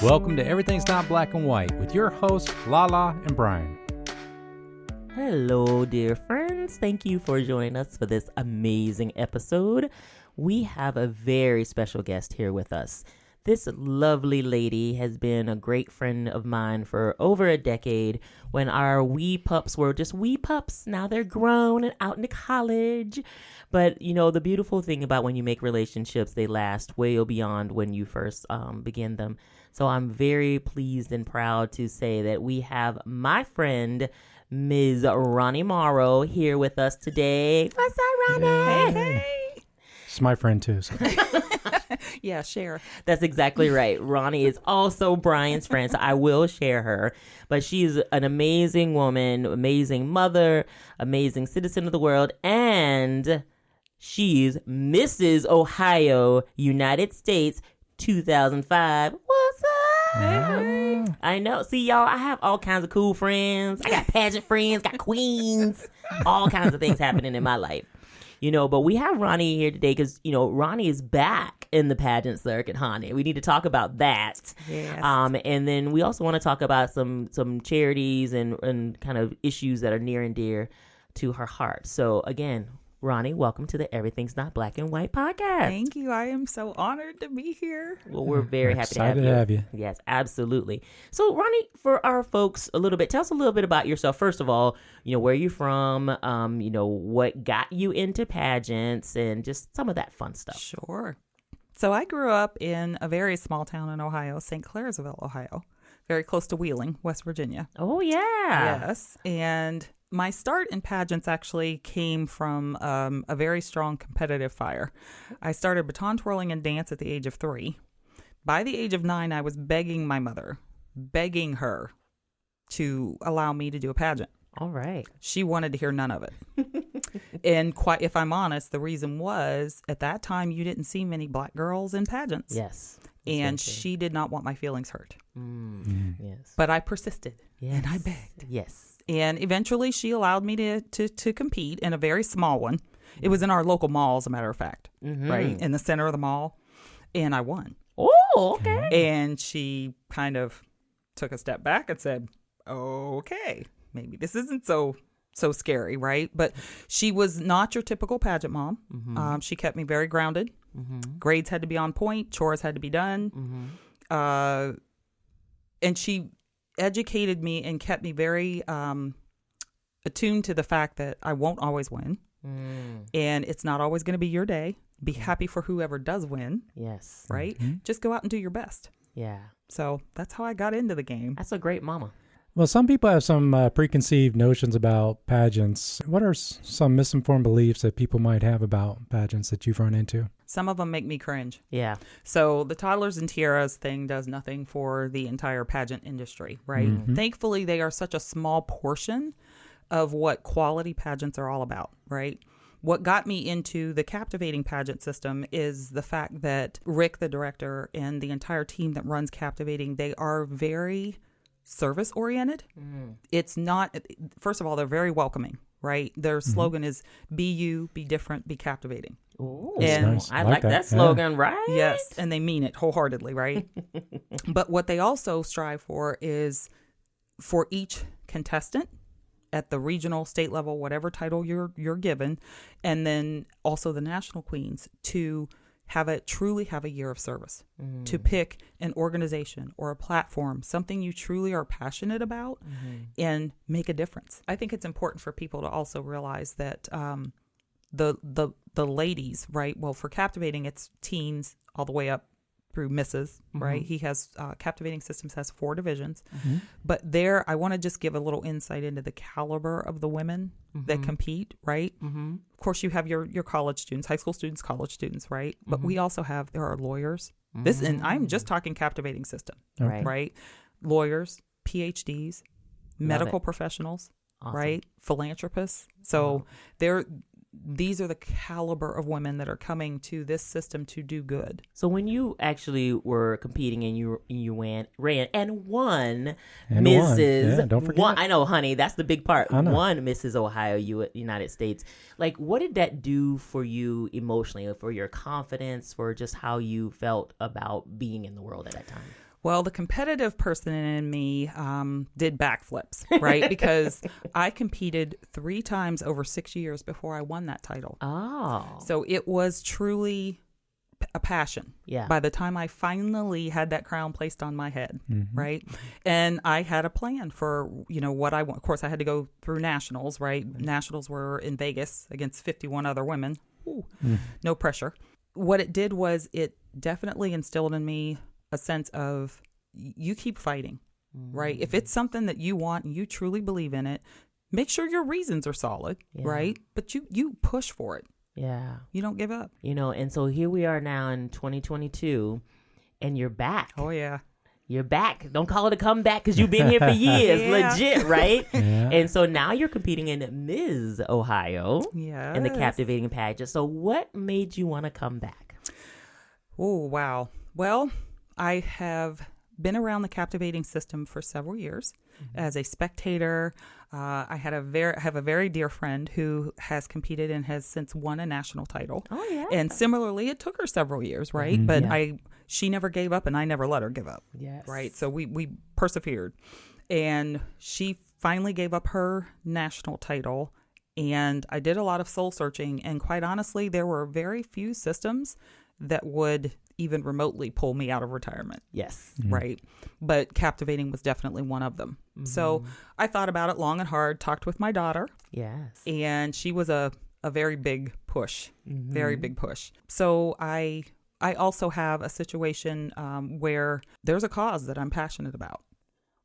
Welcome to Everything's Not Black and White with your hosts, Lala and Brian. Hello, dear friends. Thank you for joining us for this amazing episode. We have a very special guest here with us. This lovely lady has been a great friend of mine for over a decade. When our wee pups were just wee pups, now they're grown and out into college. But, you know, the beautiful thing about when you make relationships, they last way beyond when you first begin them. So I'm very pleased and proud to say that we have my friend, Ms. Roni Morrow, here with us today. What's up, Roni? Hey. She's my friend too. So. Yeah, share. That's exactly right. Roni is also Brian's friend, so I will share her. But she's an amazing woman, amazing mother, amazing citizen of the world, and she's Mrs. Ohio, United States, 2005. What's up? Hey. I know. See, y'all, I have all kinds of cool friends. I got pageant friends, got queens, all kinds of things happening in my life. You know, but we have Roni here today because, you know, Roni is back in the pageant circuit, honey. We need to talk about that. Yes. And then we also want to talk about some charities and kind of issues that are near and dear to her heart. So, again, Roni, welcome to the Everything's Not Black and White podcast. Thank you. I am so honored to be here. Well, we're very happy to Excited to have you. Yes, absolutely. So, Roni, for our folks, tell us a little bit about yourself. First of all, you know, where you're from, you know, what got you into pageants and just some of that fun stuff. Sure. So I grew up in a very small town in Ohio, St. Clairsville, Ohio, very close to Wheeling, West Virginia. Oh, yeah. Yes. And my start in pageants actually came from a very strong competitive fire. I started baton twirling and dance at the age of 3. By the age of 9, I was begging my mother, begging her to allow me to do a pageant. All right. She wanted to hear none of it. And quite, if I'm honest, the reason was at that time you didn't see many black girls in pageants. Yes. And she did not want my feelings hurt. Yes. But I persisted. Yes. And I begged. Yes. And eventually she allowed me to compete in a very small one. It was in our local mall, as a matter of fact, right? In the center of the mall. And I won. Oh, okay. And she kind of took a step back and said, okay, maybe this isn't so scary, right? But she was not your typical pageant mom. She kept me very grounded. Grades had to be on point. Chores had to be done. And she educated me and kept me very attuned to the fact that I won't always win. And it's not always going to be your day. Be happy for whoever does win. Yes. Right? Just go out and do your best. Yeah. So that's how I got into the game. That's a great mama. Well, some people have some preconceived notions about pageants. What are some misinformed beliefs that people might have about pageants that you've run into? Some of them make me cringe. Yeah. So the toddlers and tiaras thing does nothing for the entire pageant industry, right? Thankfully, they are such a small portion of what quality pageants are all about, right? What got me into the captivating pageant system is the fact that Rick, the director, and the entire team that runs Captivating, they are very service oriented. It's not, first of all, they're very welcoming, right? Their slogan is be you, be different, be captivating. Ooh, And nice. I like that slogan, right? Yes, and they mean it wholeheartedly, right? But what they also strive for is for each contestant at the regional, state level, whatever title you're given, and then also the national queens to truly have a year of service, to pick an organization or a platform, something you truly are passionate about, and make a difference. I think it's important for people to also realize that the ladies, right? Well, for Captivating, it's teens all the way up through Mrs., right? He has Captivating Systems has 4 divisions, but there I want to just give a little insight into the caliber of the women that compete, right? Of course, you have your college students, high school students, college students, right? But we also there are lawyers. This, and I'm just talking Captivating System, right? Lawyers, PhDs, medical professionals, right? Philanthropists. So these are the caliber of women that are coming to this system to do good. So when you actually were competing and you ran and won, Yeah, don't forget. I know, honey, that's the big part. I know. Won Mrs. Ohio, United States. Like, what did that do for you emotionally, for your confidence, for just how you felt about being in the world at that time? Well, the competitive person in me did backflips, right? Because I competed 3 times over 6 years before I won that title. Oh. So it was truly a passion. Yeah. By the time I finally had that crown placed on my head, right? And I had a plan for, what I want. Of course, I had to go through nationals, right? Nationals were in Vegas against 51 other women. Ooh, no pressure. What it did was it definitely instilled in me a sense of you keep fighting, right? If it's something that you want and you truly believe in it, make sure your reasons are solid, right? But you push for it. Yeah. You don't give up. And so here we are now in 2022 and you're back. Oh, yeah. You're back. Don't call it a comeback because you've been here for years. Yeah. Legit, right? Yeah. And so now you're competing in Ms. Ohio in the captivating pageant. So what made you want to come back? Oh, wow. Well, I have been around the captivating system for several years as a spectator. I have a very dear friend who has competed and has since won a national title. Oh, yeah. And similarly, it took her several years, right? But she never gave up and I never let her give up. Yes. Right. So we persevered. And she finally gave up her national title. And I did a lot of soul searching. And quite honestly, there were very few systems that would even remotely pull me out of retirement. Yes. Right. But captivating was definitely one of them. So I thought about it long and hard, talked with my daughter. Yes. And she was a very big push, very big push. So I also have a situation where there's a cause that I'm passionate about.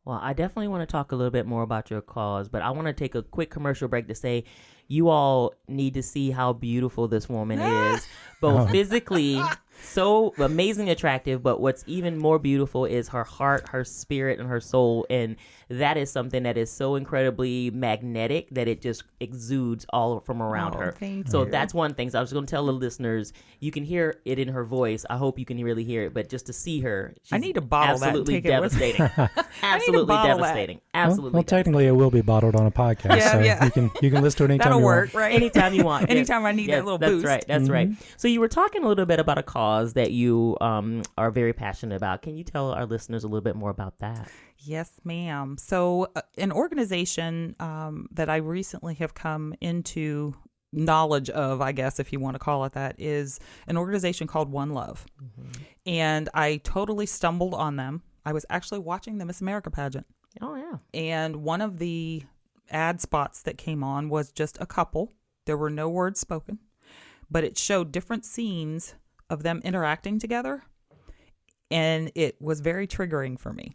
Well, I definitely want to talk a little bit more about your cause, but I want to take a quick commercial break to say you all need to see how beautiful this woman is, both physically, so amazing, attractive, but what's even more beautiful is her heart, her spirit, and her soul. And that is something that is so incredibly magnetic that it just exudes all from around her. So that's one thing. So I was going to tell the listeners, you can hear it in her voice. I hope you can really hear it, but just to see her, she's I need to bottle absolutely that and take devastating. Absolutely bottle that. devastating. Absolutely. Well, technically, it will be bottled on a podcast, you can listen to it anytime That'll you work, want. right? Anytime you want. Anytime I need that little boost. That's right. So you were talking a little bit about a cause that you are very passionate about. Can you tell our listeners a little bit more about that? Yes, ma'am. So an organization that I recently have come into knowledge of, I guess, if you want to call it that, is an organization called One Love. And I totally stumbled on them. I was actually watching the Miss America pageant. Oh, yeah. And one of the ad spots that came on was just a couple. There were no words spoken, but it showed different scenes of them interacting together. And it was very triggering for me.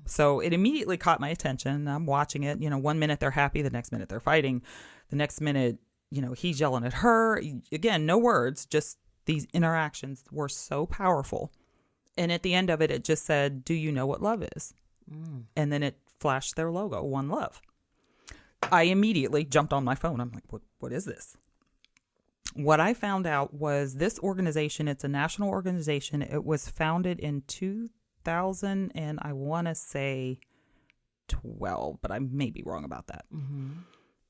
So it immediately caught my attention. I'm watching it. 1 minute they're happy. The next minute they're fighting. The next minute, he's yelling at her. Again, no words, just these interactions were so powerful. And at the end of it, it just said, "Do you know what love is?" And then it flashed their logo, One Love. I immediately jumped on my phone. I'm like, what is this? What I found out was this organization, it's a national organization. It was founded in 2000 and I want to say 12, but I may be wrong about that.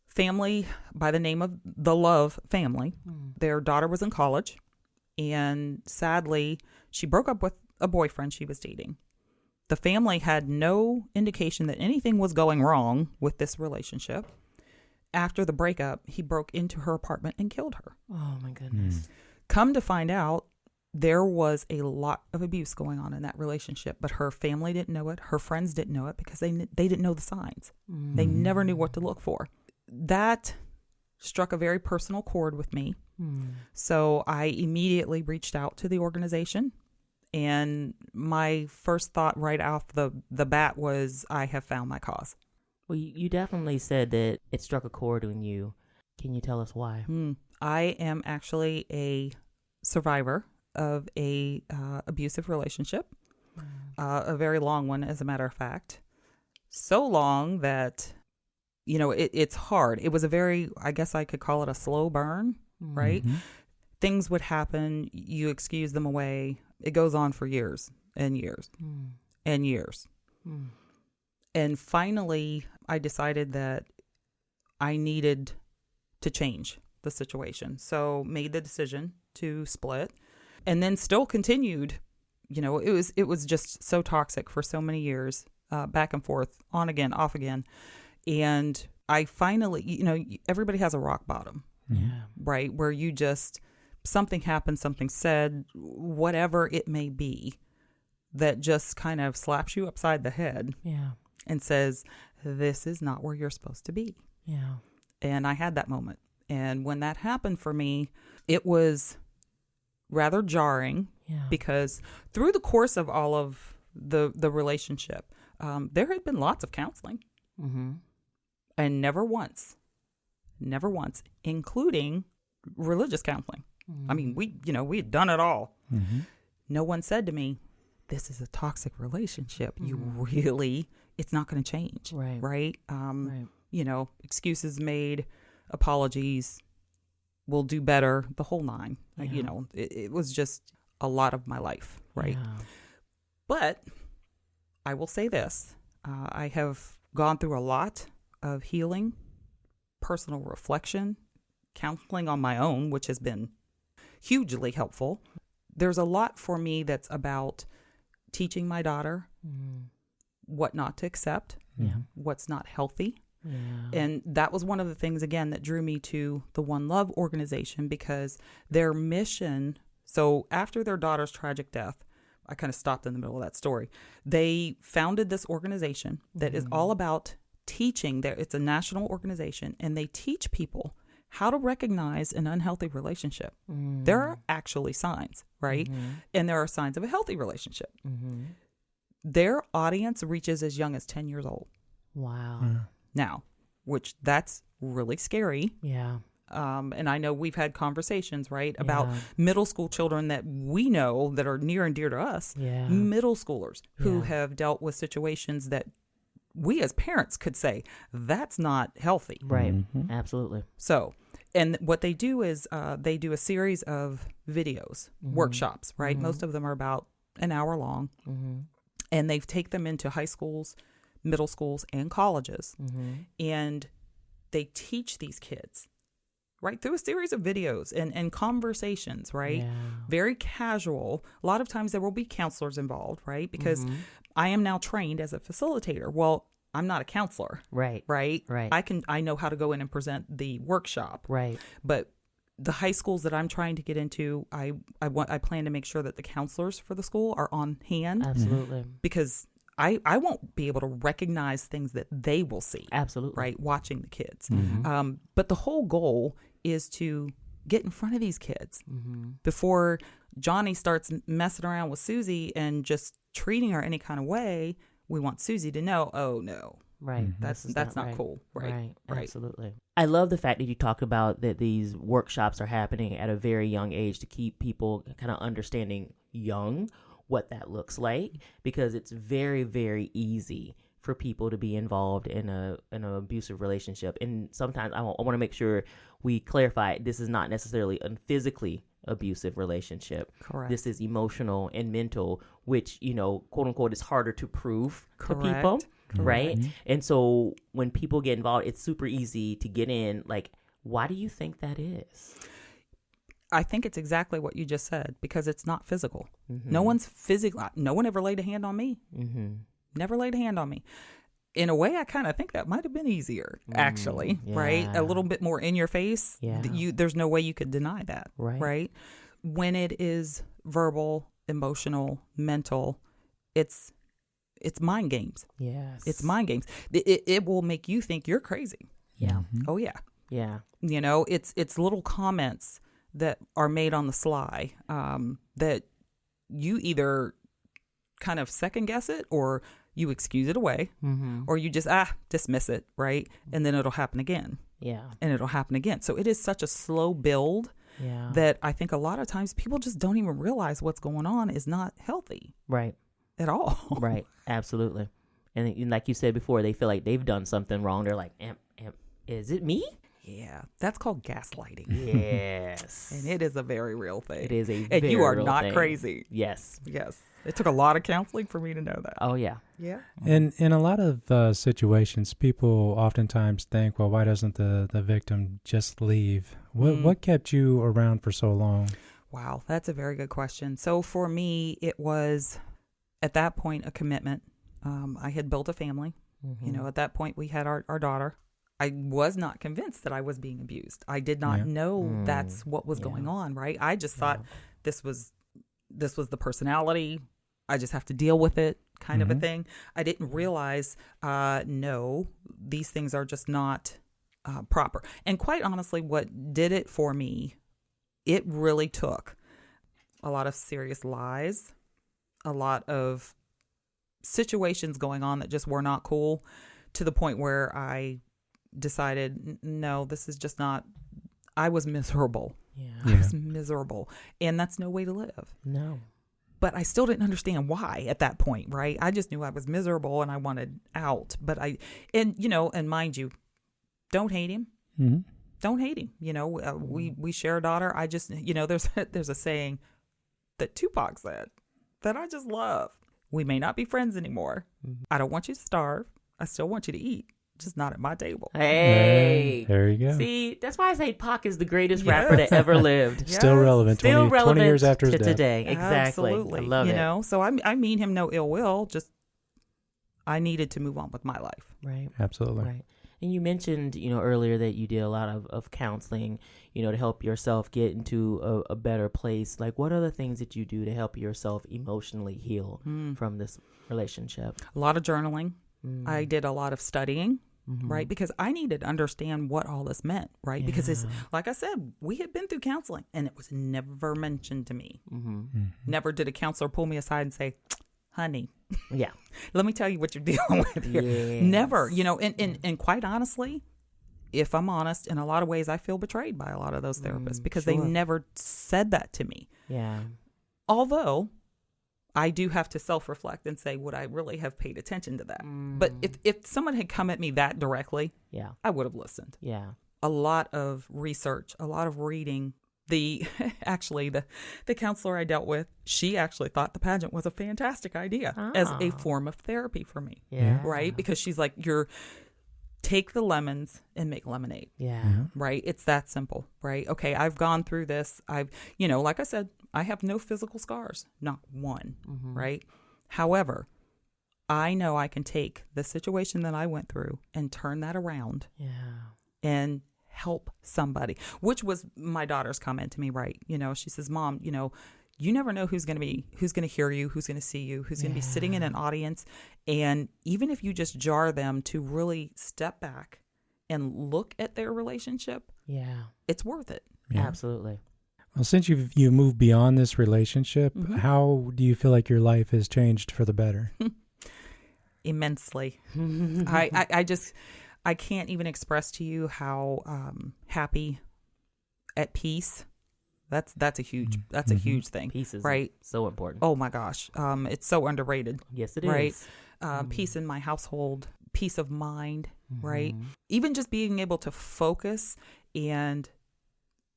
Family by the name of the Love family. Their daughter was in college and sadly she broke up with a boyfriend she was dating. The family had no indication that anything was going wrong with this relationship. After the breakup, he broke into her apartment and killed her. Oh, my goodness. Come to find out, there was a lot of abuse going on in that relationship, but her family didn't know it. Her friends didn't know it because they didn't know the signs. They never knew what to look for. That struck a very personal chord with me. So I immediately reached out to the organization. And my first thought right off the bat was, I have found my cause. Well, you definitely said that it struck a chord in you. Can you tell us why? I am actually a survivor of a abusive relationship, a very long one, as a matter of fact. So long that, it's hard. It was a very, I guess I could call it a slow burn, right? Things would happen. You excuse them away. It goes on for years and years and years. And finally, I decided that I needed to change the situation. So made the decision to split and then still continued it was just so toxic for so many years, back and forth, on again, off again. And I finally, everybody has a rock bottom, right? Where you just, something happened, something said, whatever it may be, that just kind of slaps you upside the head and says, this is not where you're supposed to be. Yeah. And I had that moment. And when that happened for me, it was rather jarring because through the course of all of the relationship, there had been lots of counseling. Mm-hmm. And never once, including religious counseling. Mm-hmm. I mean, we had done it all. Mm-hmm. No one said to me, this is a toxic relationship. You really, it's not going to change. Right. Right. Right. Excuses made, apologies, we'll do better, the whole nine. Yeah. It was just a lot of my life. Right. Yeah. But I will say this, I have gone through a lot of healing, personal reflection, counseling on my own, which has been hugely helpful. There's a lot for me that's about teaching my daughter what not to accept, what's not healthy. Yeah. And that was one of the things, again, that drew me to the One Love organization, because their mission, so after their daughter's tragic death, I kind of stopped in the middle of that story. They founded this organization that is all about teaching. It's a national organization, and they teach people how to recognize an unhealthy relationship. There are actually signs, right? And there are signs of a healthy relationship. Their audience reaches as young as 10 years old. Wow. Now, which that's really scary. Yeah. And I know we've had conversations, right, about middle school children that we know that are near and dear to us, middle schoolers who have dealt with situations that we as parents could say, that's not healthy. Right. Absolutely. So, and what they do is they do a series of videos, workshops, right? Most of them are about an hour long. And they take them into high schools, middle schools, and colleges. And they teach these kids, right, through a series of videos and conversations, right? Yeah. Very casual. A lot of times there will be counselors involved, right? Because I am now trained as a facilitator. Well, I'm not a counselor. Right. Right. Right. I know how to go in and present the workshop. Right. But the high schools that I'm trying to get into, I plan to make sure that the counselors for the school are on hand. Absolutely. Because I won't be able to recognize things that they will see. Absolutely. Right. Watching the kids. But the whole goal is to get in front of these kids before Johnny starts messing around with Susie and just treating her any kind of way. We want Susie to know, oh no. Right. That's not right. cool. Right. Absolutely. I love the fact that you talk about that these workshops are happening at a very young age to keep people kind of understanding young what that looks like, because it's very, very easy for people to be involved in an abusive relationship. And sometimes I want to make sure we clarify, this is not necessarily a physically abusive relationship. Correct. This is emotional and mental, which, quote unquote, is harder to prove to people. Right. And so when people get involved, it's super easy to get in. Like, why do you think that is? I think it's exactly what you just said, because it's not physical. No one's physical. No one ever laid a hand on me. Never laid a hand on me. In a way, I kind of think that might have been easier, actually, right? A little bit more in your face. Yeah. There's no way you could deny that, right? When it is verbal, emotional, mental, it's mind games. Yes. It's mind games. It will make you think you're crazy. Yeah. Oh, yeah. Yeah. It's little comments that are made on the sly that you either kind of second guess it, or you excuse it away, or you just dismiss it, right? And then it'll happen again. Yeah. And it'll happen again. So it is such a slow build that I think a lot of times people just don't even realize what's going on is not healthy. Right. At all. Right. Absolutely. And like you said before, they feel like they've done something wrong. They're like, is it me? Yeah, that's called gaslighting. Yes. And it is a very real thing. It is a and very you are real not thing. crazy. Yes. Yes. It took a lot of counseling for me to know that. Oh, yeah. Yeah. And in a lot of situations, people oftentimes think, well, why doesn't the victim just leave? What kept you around for so long? Wow, that's a very good question. So for me, it was at that point a commitment. I had built a family. You know, at that point we had our daughter. I was not convinced that I was being abused. I did not know that's what was going on, right? I just thought this was the personality. I just have to deal with it, kind of a thing. I didn't realize, no, these things are just not proper. And quite honestly, what did it for me, it really took a lot of serious lies, a lot of situations going on that just were not cool, to the point where I decided, no, this is just not, I was miserable. I was miserable. And that's no way to live. No. But I still didn't understand why at that point, right? I just knew I was miserable and I wanted out. But and mind you, don't hate him. Don't hate him. You know, we share a daughter. I just, there's a saying that Tupac said that I just love. We may not be friends anymore. I don't want you to starve. I still want you to eat, just not at my table. Hey. There you go. See, that's why I say Pac is the greatest rapper that ever lived. Still relevant. Still 20 relevant years after his to death. today. Exactly. Absolutely. I love it. So I mean him no ill will. Just I needed to move on with my life. Right. Absolutely. Right. And you mentioned, earlier that you did a lot of counseling, to help yourself get into a better place. Like, what are the things that you do to help yourself emotionally heal from this relationship? A lot of journaling. I did a lot of studying, right? Because I needed to understand what all this meant, right? Because it's, like I said, we had been through counseling and it was never mentioned to me. Never did a counselor pull me aside and say, honey, let me tell you what you're dealing with here. Yes. Never, and quite honestly, if I'm honest, in a lot of ways, I feel betrayed by a lot of those therapists because they never said that to me. Yeah. Although I do have to self-reflect and say, would I really have paid attention to that? But if someone had come at me that directly, I would have listened. Yeah. A lot of research, a lot of reading. The counselor I dealt with, she actually thought the pageant was a fantastic idea as a form of therapy for me. Yeah. Right? Because she's like, take the lemons and make lemonade. Yeah. Right? It's that simple, right? Okay, I've gone through this. Like I said, I have no physical scars, not one, right? However, I know I can take the situation that I went through and turn that around and help somebody, which was my daughter's comment to me, right? She says, Mom, you never know who's going to hear you, who's going to see you, who's going to be sitting in an audience. And even if you just jar them to really step back and look at their relationship, it's worth it. Yeah. Absolutely. Well, since you've moved beyond this relationship, how do you feel like your life has changed for the better? Immensely. I can't even express to you how happy, at peace. That's a huge thing. Peace is right. So important. Oh my gosh, it's so underrated. Yes, it right? is. Peace in my household, peace of mind, right? Even just being able to focus and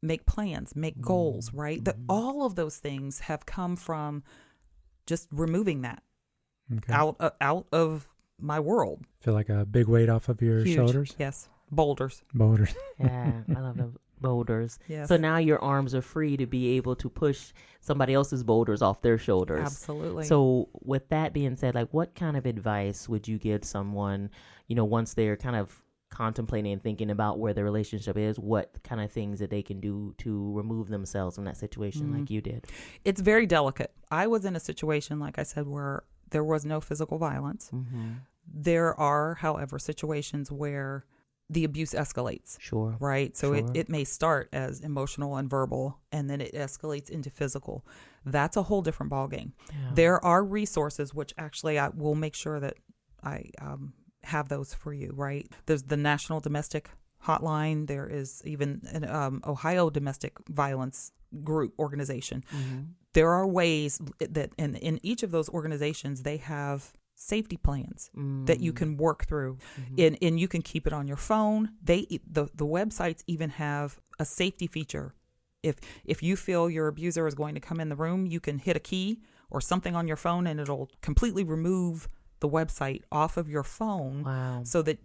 make plans, make goals, right? That all of those things have come from just removing that out of my world. Feel like a big weight off of your shoulders? Yes. Boulders. Yeah, I love the boulders. Yes. So now your arms are free to be able to push somebody else's boulders off their shoulders. Absolutely. So with that being said, like, what kind of advice would you give someone, once they're kind of contemplating and thinking about where their relationship is, what kind of things that they can do to remove themselves from that situation like you did? It's very delicate. I was in a situation, like I said, where there was no physical violence. There are, however, situations where the abuse escalates. Sure. Right? So it may start as emotional and verbal, and then it escalates into physical. That's a whole different ballgame. Yeah. There are resources, which actually I will make sure that I have those for you, right? There's the National Domestic Hotline. There is even an Ohio Domestic Violence Group organization. There are ways that in each of those organizations, they have safety plans that you can work through, and you can keep it on your phone. The websites even have a safety feature. If you feel your abuser is going to come in the room, you can hit a key or something on your phone, and it'll completely remove the website off of your phone, so that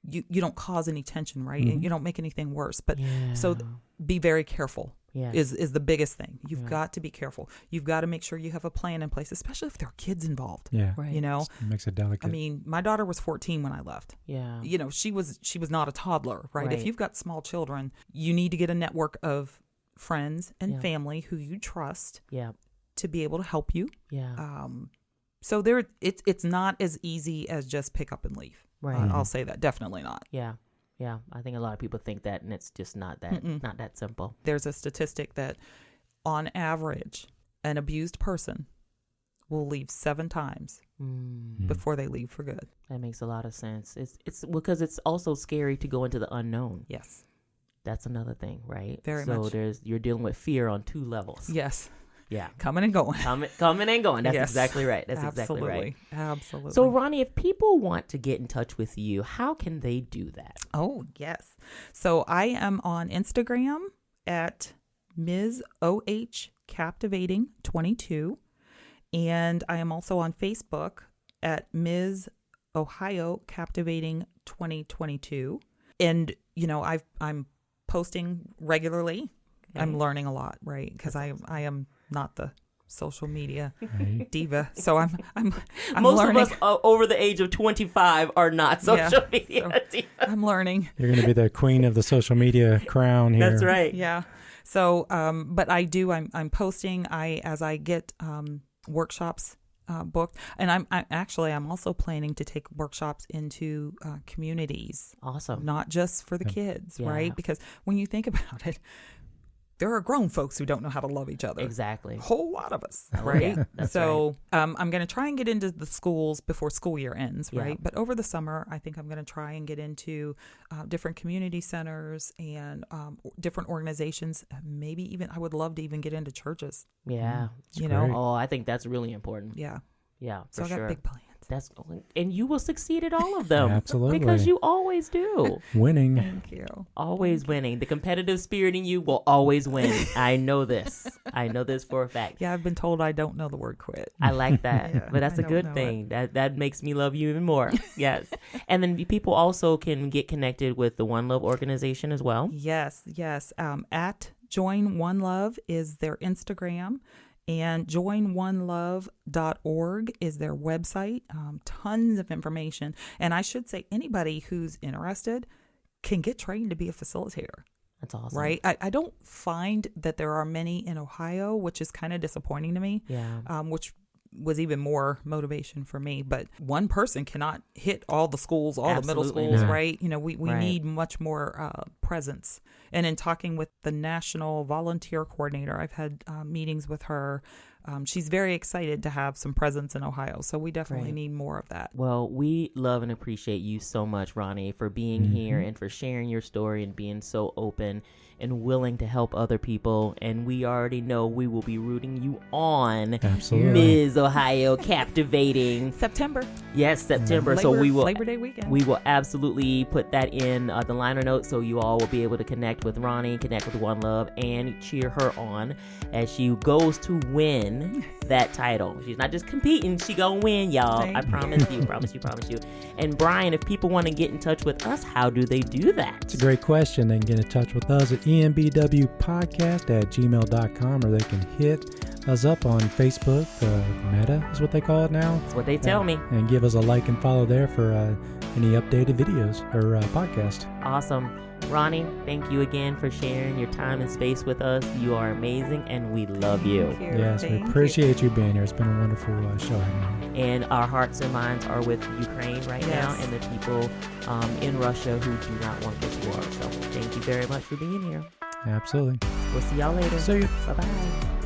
you don't cause any tension, right? And you don't make anything worse. But so be very careful. is the biggest thing. You've Right. got to be careful. You've got to make sure you have a plan in place, especially if there are kids involved. Yeah. Right. You know, It makes it delicate. I mean, my daughter was 14 when I left. Yeah. You know, she was not a toddler, right? Right. If you've got small children, you need to get a network of friends and Yeah. family who you trust Yeah. to be able to help you. Yeah. So it's not as easy as just pick up and leave. Right. I'll say that, definitely not. Yeah. Yeah. I think a lot of people think that, and it's just not that simple. There's a statistic that on average, an abused person will leave 7 times before they leave for good. That makes a lot of sense. It's because it's also scary to go into the unknown. Yes. That's another thing, right? Very so much. you're dealing with fear on 2 levels. Yes. Yeah. Coming and going. Coming and going. That's Yes. exactly right. That's Absolutely. exactly right. Absolutely. So, Roni, if people want to get in touch with you, how can they do that? Oh, yes. So I am on Instagram at Ms. OH Captivating 22. And I am also on Facebook at Ms. Ohio Captivating 2022. And, you know, I'm posting regularly. Okay. I'm learning a lot, right? Because I am not the social media Right. diva. So I'm Most learning. of us over the age of 25 are not social media. I'm learning. You're going to be the queen of the social media crown here. That's right. Yeah. So, but I'm posting, as I get, workshops, booked, and I'm also planning to take workshops into, communities, Awesome. not just for the kids, Yeah. right? Because when you think about it, there are grown folks who don't know how to love each other. Exactly. A whole lot of us, Oh, right? yeah, that's So I'm going to try and get into the schools before school year ends, Yeah. right? But over the summer, I think I'm going to try and get into different community centers and different organizations. Maybe even I would love to even get into churches. Yeah. You know? great. Oh, I think that's really important. Yeah. Yeah, So for I got sure. big plans. And you will succeed at all of them. Absolutely. Because you always do. Winning. Thank you. Always winning. The competitive spirit in you will always win. I know this. I know this for a fact. Yeah, I've been told I don't know the word quit. I like that. Yeah, but that's I a don't good know thing. That makes me love you even more. Yes. And then people also can get connected with the One Love organization as well. Yes. At Join One Love is their Instagram, and joinonelove.org is their website. Tons of information. And I should say anybody who's interested can get trained to be a facilitator. That's awesome. Right? I don't find that there are many in Ohio, which is kind of disappointing to me. Yeah. Which was even more motivation for me. But one person cannot hit all the schools, all the middle Absolutely schools, not. right? You know, we Right. need much more presence. And in talking with the national volunteer coordinator, I've had meetings with her. She's very excited to have some presence in Ohio. So we definitely Right. need more of that. Well, we love and appreciate you so much, Roni, for being here and for sharing your story and being so open and willing to help other people. And we already know we will be rooting you on. Absolutely. Ms. Ohio Captivating. September. Yes, September. So Labor Day weekend. We will absolutely put that in the liner notes so you all will be able to connect with Roni, connect with One Love, and cheer her on as she goes to win that title. She's not just competing, she gonna win, y'all. Thank I you. promise you, promise you. And Brian, if people want to get in touch with us, how do they do that? It's a great question. They can get in touch with us at embwpodcast@gmail.com, or they can hit us up on Facebook. Meta is what they call it now. That's what they tell me. And give us a like and follow there for any updated videos or podcast. Awesome. Roni, thank you again for sharing your time and space with us. You are amazing, and we love you. Thank you. Yes, Thank we appreciate you being here. It's been a wonderful show having you. And our hearts and minds are with Ukraine right now Yes. and the people in Russia who do not want this war. So thank you very much for being here. Absolutely. We'll see y'all later. See you. Bye-bye.